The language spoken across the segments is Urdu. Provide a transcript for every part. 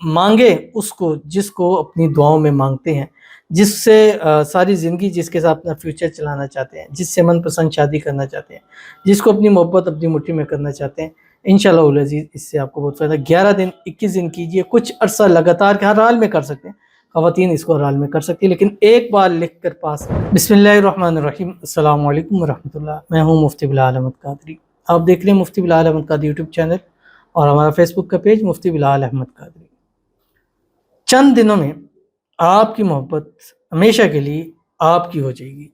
مانگے اس کو جس کو اپنی دعاؤں میں مانگتے ہیں، جس سے ساری زندگی جس کے ساتھ اپنا فیوچر چلانا چاہتے ہیں، جس سے من پسند شادی کرنا چاہتے ہیں، جس کو اپنی محبت اپنی مٹھی میں کرنا چاہتے ہیں، انشاءاللہ العزیز اس سے آپ کو بہت فائدہ۔ 11 دن 21 دن کیجئے، کچھ عرصہ لگاتار ہر حال میں کر سکتے ہیں، خواتین اس کو ہر حال میں کر سکتی ہیں، لیکن ایک بار لکھ کر پاس۔ بسم اللہ الرحمن الرحیم، السلام علیکم ورحمۃ اللہ۔ میں ہوں مفتی بلال احمد قادری، آپ دیکھ رہے ہیں مفتی بلال احمد قادری یوٹیوب چینل اور ہمارا فیس بک کا پیج مفتی بلال احمد قادری۔ چند دنوں میں آپ کی محبت ہمیشہ کے لیے آپ کی ہو جائے گی،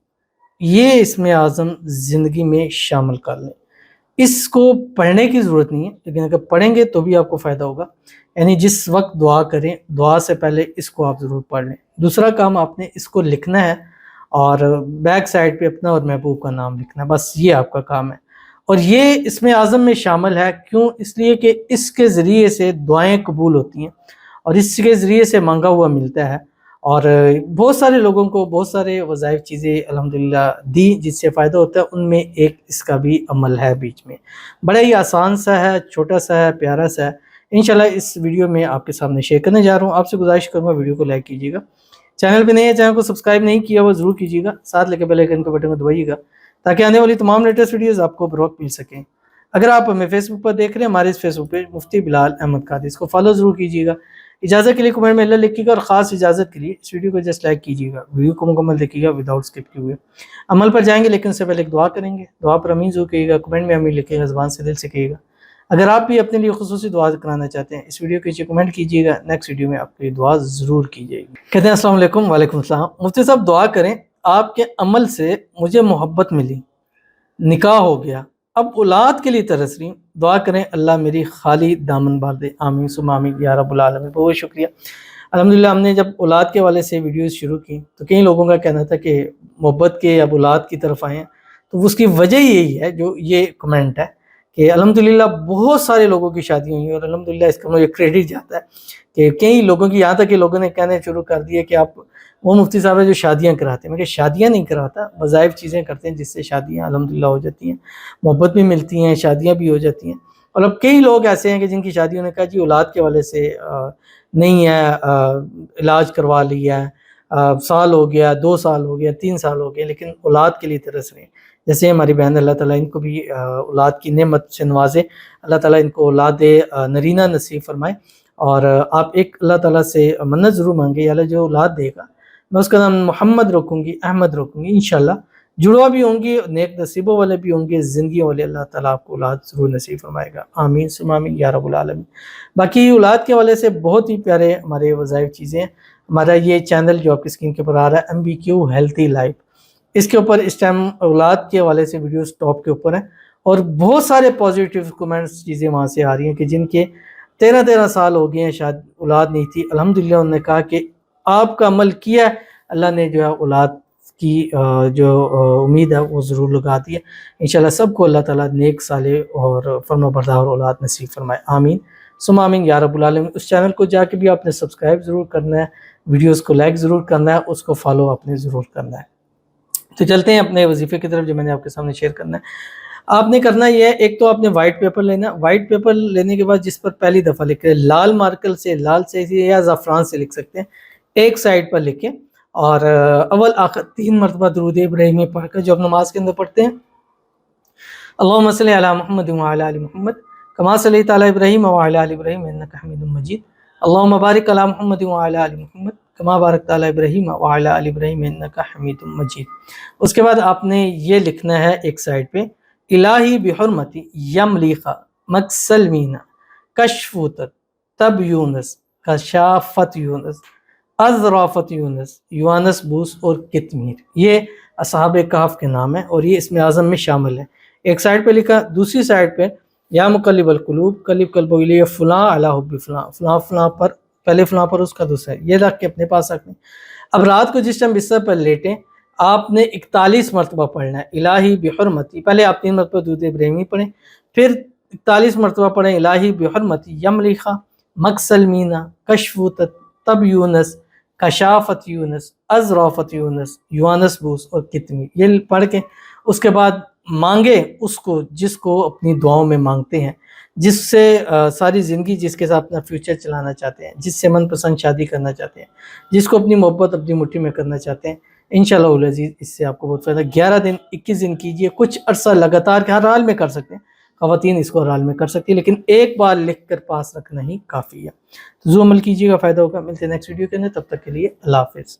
یہ اسم اعظم زندگی میں شامل کر لیں۔ اس کو پڑھنے کی ضرورت نہیں ہے، لیکن اگر پڑھیں گے تو بھی آپ کو فائدہ ہوگا۔ یعنی جس وقت دعا کریں، دعا سے پہلے اس کو آپ ضرور پڑھ لیں۔ دوسرا کام، آپ نے اس کو لکھنا ہے اور بیک سائڈ پہ اپنا اور محبوب کا نام لکھنا ہے، بس یہ آپ کا کام ہے۔ اور یہ اسم اعظم میں شامل ہے، کیوں؟ اس لیے کہ اس کے ذریعے سے دعائیں قبول ہوتی ہیں اور اس کے ذریعے سے مانگا ہوا ملتا ہے، اور بہت سارے لوگوں کو بہت سارے وظائف چیزیں الحمدللہ دی جس سے فائدہ ہوتا ہے، ان میں ایک اس کا بھی عمل ہے بیچ میں۔ بڑا ہی آسان سا ہے، چھوٹا سا ہے، پیارا سا ہے، انشاءاللہ اس ویڈیو میں آپ کے سامنے شیئر کرنے جا رہا ہوں۔ آپ سے گزارش کروں گا ویڈیو کو لائک کیجیے گا، چینل پہ نہیں ہے چینل کو سبسکرائب نہیں کیا وہ ضرور کیجیے گا، ساتھ لگے بیل آئیکن کے بٹن کو دبائیے گا تاکہ آنے والی تمام لیٹسٹ ویڈیوز آپ کو بر وقت مل سکیں۔ اگر آپ ہمیں فیس بک پر دیکھ رہے ہیں، ہمارے اس فیس بک پہ مفتی بلال احمد قادری، اس کو فالو ضرور کیجیے گا۔ اجازت کے لیے کمنٹ میں اللہ لکھیے گا، اور خاص اجازت کے لیے اس ویڈیو کو جسٹ لائک کیجیے گا، ویڈیو کو مکمل دیکھیے گا وداؤٹ اسکپ کیے ہوئے۔ عمل پر جائیں گے لیکن اس سے پہلے ایک دعا کریں گے، دعا پر امین ضرور کہیے گا، کمنٹ میں امین لکھیے گا، زبان سے دل سے کہیے گا۔ اگر آپ بھی اپنے لیے خصوصی دعا کرانا چاہتے ہیں، اس ویڈیو کے نیچے کمنٹ کیجیے گا، نیکسٹ ویڈیو میں آپ کی دعا ضرور کی جائے گی۔ کہتے ہیں السلام علیکم۔ وعلیکم السلام۔ مفتی صاحب دعا کریں، آپ کے عمل سے مجھے محبت ملی، نکاح ہو گیا، اب اولاد کے لیے ترس رہی ہوں، دعا کریں اللہ میری خالی دامن بھر دے، آمین ثم آمین یا رب العالمین۔ بہت شکریہ۔ الحمدللہ ہم نے جب اولاد کے والے سے ویڈیوز شروع کی تو کئی لوگوں کا کہنا تھا کہ محبت کے اب اولاد کی طرف آئے ہیں، تو اس کی وجہ یہی ہے جو یہ کمنٹ ہے کہ الحمدللہ بہت سارے لوگوں کی شادی ہوئی ہیں، اور الحمدللہ اس کا مجھے کریڈٹ جاتا ہے کہ کئی لوگوں کی، یہاں تک کہ لوگوں نے کہنے شروع کر دیے کہ آپ وہ مفتی صاحب ہے جو شادیاں کراتے ہیں۔ میں کہ شادیاں نہیں کراتا، وظائف چیزیں کرتے ہیں جس سے شادیاں الحمدللہ ہو جاتی ہیں، محبت بھی ملتی ہیں، شادیاں بھی ہو جاتی ہیں۔ اور اب کئی لوگ ایسے ہیں کہ جن کی شادیوں نے کہا جی اولاد کے والے سے نہیں ہے، علاج کروا لیا ہے، سال ہو گیا، 2 سال ہو گیا، 3 سال ہو گئے، لیکن اولاد کے لیے ترس رہے ہیں۔ جیسے ہماری بہن، اللہ تعالیٰ ان کو بھی اولاد کی نعمت سے نوازے، اللہ تعالیٰ ان کو اولاد نرینہ نصیب فرمائے۔ اور آپ ایک اللہ تعالیٰ سے منت ضرور مانگے، یا اللہ جو اولاد دے گا میں اس کا نام محمد رکھوں گی، احمد رکھوں گی، انشاءاللہ جڑوا بھی ہوں گی، نیک نصیبوں والے بھی ہوں گے، زندگیوں والے، اللہ تعالیٰ آپ کو اولاد ضرور نصیب فرمائے گا، آمین ثم آمین یا رب العالمین۔ باقی اولاد کے والے سے بہت ہی پیارے ہمارے وظائف چیزیں ہیں۔ ہمارا یہ چینل جو آپ کی اسکرین کے اوپر آ رہا ہے، MBQ ہیلتھی لائف، اس کے اوپر اس ٹائم اولاد کے حوالے سے ویڈیوز ٹاپ کے اوپر ہیں، اور بہت سارے پازیٹیو کمنٹس چیزیں وہاں سے آ رہی ہیں کہ جن کے 13 سال ہو گئے ہیں، شاید اولاد نہیں تھی، الحمدللہ انہوں نے کہا کہ آپ کا عمل کیا ہے، اللہ نے جو ہے اولاد کی جو امید ہے وہ ضرور لگا دی ہے۔ انشاءاللہ سب کو اللہ تعالیٰ نیک صالح اور فرما بردار اولاد نصیب فرمائے، آمین ثم آمین یا رب العالمین۔ اس چینل کو جا کے بھی آپ نے سبسکرائب ضرور کرنا ہے، ویڈیوز کو لائک ضرور کرنا ہے، اس کو فالو آپ نے ضرور کرنا ہے۔ تو چلتے ہیں اپنے وظیفے کی طرف جو میں نے آپ کے سامنے شیئر کرنا ہے۔ آپ نے کرنا یہ ہے، ایک تو آپ نے وائٹ پیپر لینا، وائٹ پیپر لینے کے بعد جس پر پہلی دفعہ لکھ رہے لال مارکر سے، لال سے یا زعفران سے لکھ سکتے ہیں، ایک سائڈ پر لکھیں، اور اول آخر 3 مرتبہ درود ابراہیمی پڑھ کر جو آپ نماز کے اندر پڑھتے ہیں، اللہم صلی علی محمد وعلی آل محمد کما صلیت علی ابراہیم وعلی آل ابراہیم انک حمید مجید، اللہم بارک علی محمد وعلی آل محمد کما بارکت علی ابراہیم وعلی آل ابراہیم انک حمید مجید۔ اس کے بعد آپ نے یہ لکھنا ہے ایک سائڈ پہ، الہی بحرمتی یملیخا مکسلمین کشفوتت تب یونس کشافت یونس اذرافت یونس یوانس بوس اور کتمیر، یہ اصحاب کہف کے نام ہیں اور یہ اسم اعظم میں شامل ہے۔ ایک سائڈ پہ لکھا، دوسری سائڈ پہ یا مقلب القلوب قلب قلب الیہ فلاں علی حب فلاں، فلاں فلاں پر، پہلے فلاں پر اس کا دوسرا، یہ رکھ کے اپنے پاس رکھیں۔ اب رات کو جس ٹائم بستر پر لیٹیں، آپ نے 41 مرتبہ پڑھنا ہے الہی بحرمتی، پہلے آپ 3 مرتبہ درود ابراہیمی پڑھیں، پھر 41 مرتبہ پڑھیں الہی بحرمتی یملیخا مکسلمینا کشفوتت تب یونس کشافت یونس اذرافت یونس یوانس بوس اور کتمی، یہ پڑھ کے اس کے بعد مانگے اس کو جس کو اپنی دعاؤں میں مانگتے ہیں، جس سے ساری زندگی جس کے ساتھ اپنا فیوچر چلانا چاہتے ہیں، جس سے من پسند شادی کرنا چاہتے ہیں، جس کو اپنی محبت اپنی مٹھی میں کرنا چاہتے ہیں، انشاءاللہ العزیز اس سے آپ کو بہت فائدہ۔ 11 دن 21 دن کیجئے، کچھ عرصہ لگاتار ہر حال میں کر سکتے ہیں، خواتین اس کو ہر حال میں کر سکتی ہیں، لیکن ایک بار لکھ کر پاس رکھنا ہی کافی ہے۔ تو عمل کیجئے گا، فائدہ ہوگا۔ ملتے ہیں نیکسٹ ویڈیو کے اندر، تب تک کے لیے اللہ حافظ۔